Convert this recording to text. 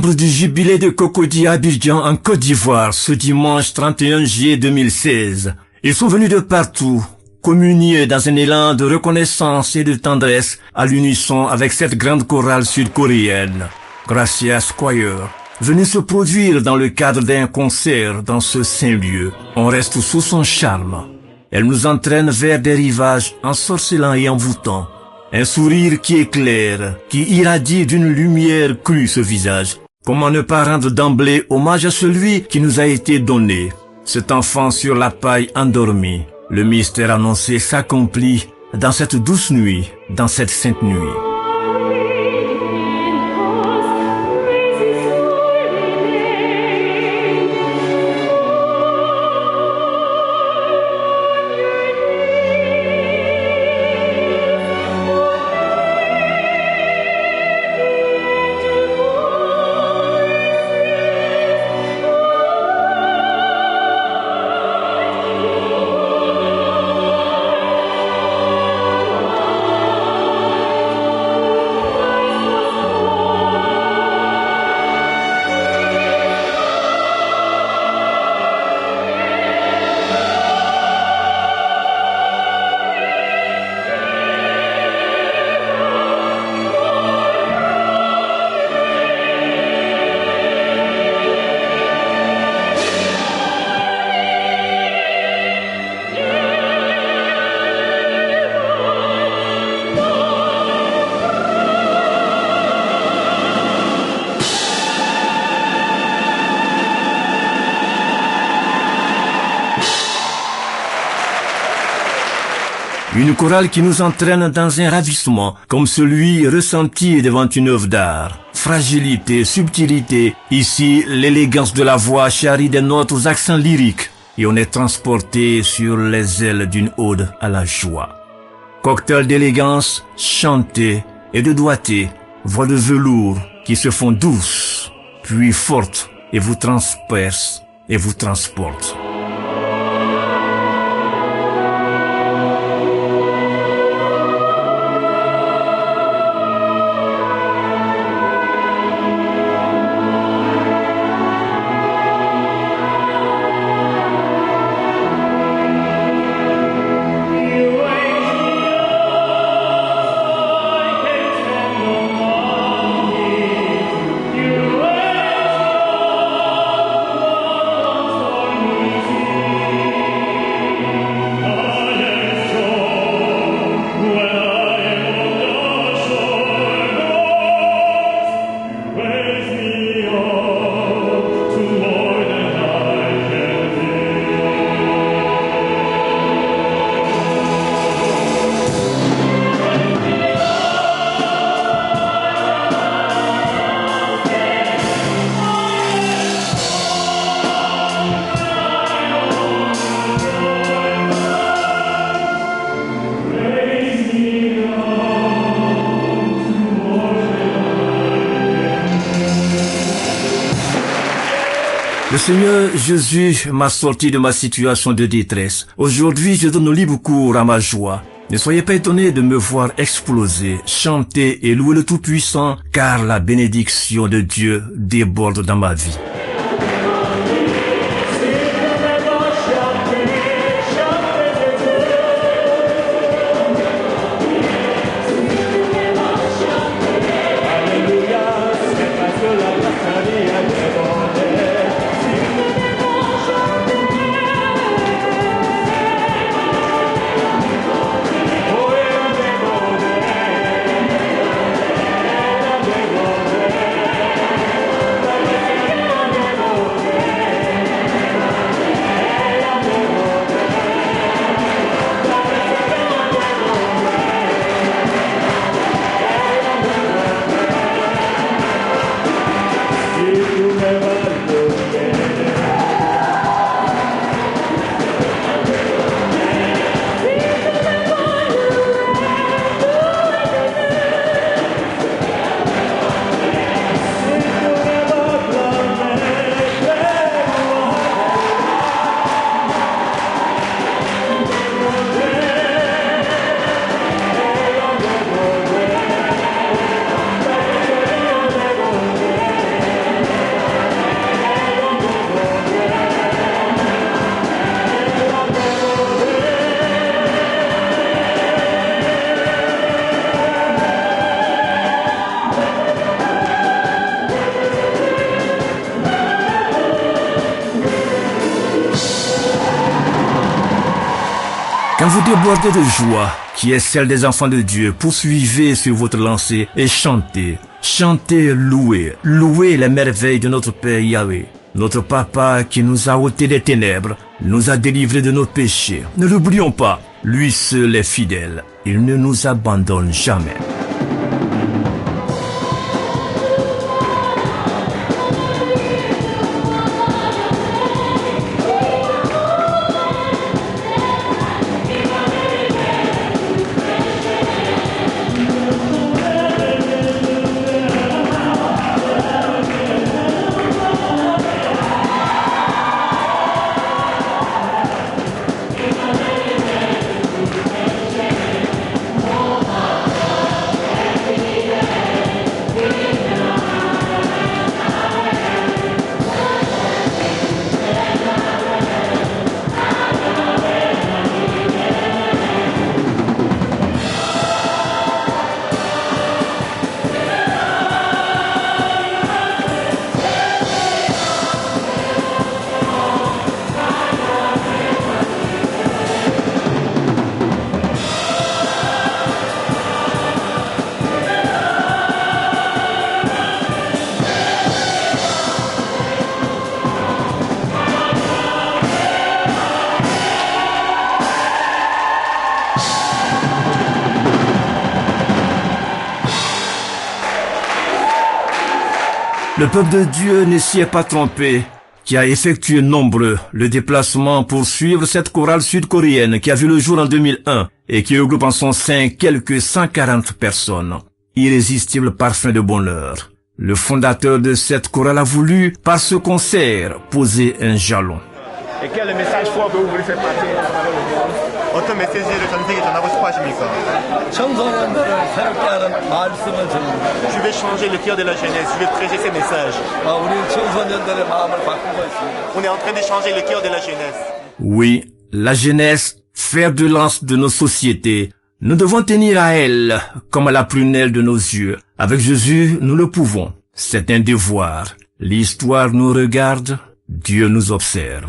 membres du Jubilé de Cocody à Abidjan en Côte d'Ivoire ce dimanche 31 juillet 2016. Ils sont venus de partout, communier dans un élan de reconnaissance et de tendresse à l'unisson avec cette grande chorale sud-coréenne, Gracias Choir, venue se produire dans le cadre d'un concert dans ce saint lieu. On reste sous son charme. Elle nous entraîne vers des rivages ensorcelants et envoûtants. Un sourire qui éclaire, qui irradie d'une lumière crue ce visage. Comment ne pas rendre d'emblée hommage à celui qui nous a été donné, cet enfant sur la paille endormi. Le mystère annoncé s'accomplit dans cette douce nuit, dans cette sainte nuit. Une chorale qui nous entraîne dans un ravissement, comme celui ressenti devant une œuvre d'art. Fragilité, subtilité, ici l'élégance de la voix charrie des notes aux accents lyriques, et on est transporté sur les ailes d'une ode à la joie. Cocktail d'élégance, chanté et de doigté, voix de velours qui se font douces, puis fortes, et vous transpercent et vous transportent. Le Seigneur Jésus m'a sorti de ma situation de détresse. Aujourd'hui, je donne libre cours à ma joie. Ne soyez pas étonnés de me voir exploser, chanter et louer le Tout-Puissant, car la bénédiction de Dieu déborde dans ma vie. vous débordez de joie, qui est celle des enfants de Dieu, poursuivez sur votre lancée et chantez. Chantez, louez, louez les merveilles de notre Père Yahweh. Notre Papa qui nous a ôté des ténèbres, nous a délivrés de nos péchés. Ne l'oublions pas, lui seul est fidèle. Il ne nous abandonne jamais. Le peuple de Dieu ne s'y est pas trompé, qui a effectué nombreux le déplacement pour suivre cette chorale sud-coréenne qui a vu le jour en 2001 et qui regroupe en son sein quelques 140 personnes. Irrésistible parfum de bonheur. Le fondateur de cette chorale a voulu, par ce concert, poser un jalon. Et quel est le message fort que vous voulez faire passer à travers le monde? 어떤 메시지를 전 세계에 전하고 싶어 하십니까? 청소년들을 새롭게 하는 말씀을 전합니다. Je vais changer le cœur de la jeunesse, je vais prêcher ces messages. 우리 청소년들의 마음을 바꾸고 있습니다. On est en train de changer le cœur de la jeunesse. Oui, la jeunesse, fer de lance de nos sociétés. Nous devons tenir à elle comme à la prunelle de nos yeux. Avec Jésus, nous le pouvons. C'est un devoir. L'histoire nous regarde, Dieu nous observe.